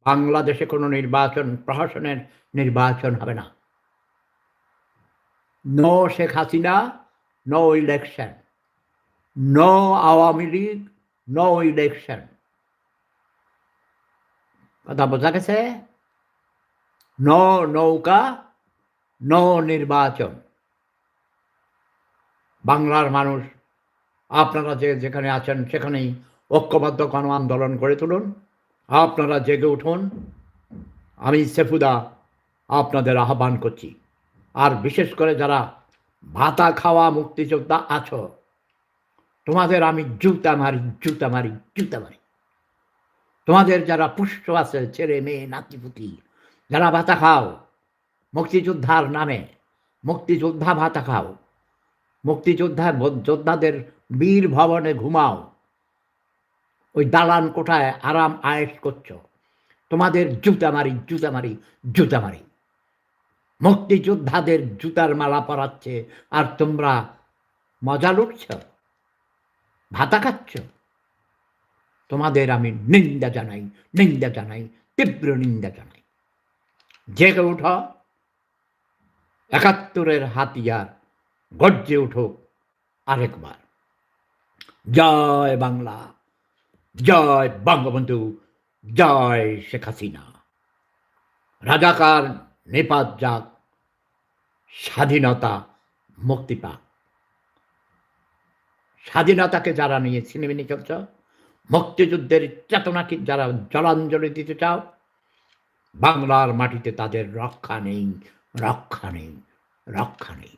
বাংলাদেশে কোনো নির্বাচন, প্রহসনের নির্বাচন হবে না। No Sheikh Hasina, no election. No Awami League, no election. কথা বোঝা গেছে? নো নৌকা, নো নির্বাচন। বাংলার মানুষ, আপনারা যেখানে আছেন সেখানেই ঐক্যবদ্ধ গণ আন্দোলন গড়ে তুলুন। আপনারা জেগে উঠুন। আমি সেফুদা আপনাদের আহ্বান করছি। আর বিশেষ করে যারা ভাতা খাওয়া মুক্তিযোদ্ধা আছো, তোমাদের আমি জুতা মারি, জুতা মারি, জুতা মারি। তোমাদের যারা পুষ্ট আছে, ছেলে মেয়ে নাতিপুতি, যারা ভাতা খাও মুক্তিযোদ্ধার নামে, মুক্তিযোদ্ধা ভাতা খাও, যোদ্ধাদের বীর ভবনে ঘুমাও, ওই দালান কোঠায় আরাম আয়েশ করছো, তোমাদের জুতা মারি, জুতা মারি, জুতা মারি। মুক্তিযোদ্ধাদের জুতার মালা পরাচ্ছে আর তোমরা মজা লুটছ, ভাতা খাচ্ছ। তোমাদের আমি নিন্দা জানাই, নিন্দা জানাই, তীব্র নিন্দা জানাই। জেগে উঠ, ৭১-এর হাতিয়ার গর্জে উঠুক আরেকবার। জয় বাংলা, জয় বঙ্গবন্ধু, জয় শেখ হাসিনা। রাজাকার নেপাত যাক, স্বাধীনতা মুক্তি পাক। স্বাধীনতাকে যারা নিয়ে ছিনিমিনি চলছ, মুক্তিযুদ্ধের চেতনাকে যারা জলাঞ্জলি দিতে চাও, বাংলার মাটিতে তাদের রক্ষা নেই, রক্ষা নেই, রক্ষা নেই।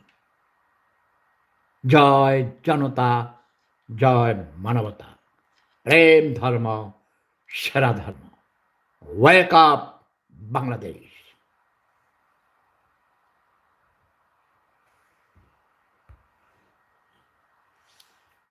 জয় জনতা, জয় মানবতা, প্রেম ধর্ম সেরা ধর্ম। Wake up Bangladesh.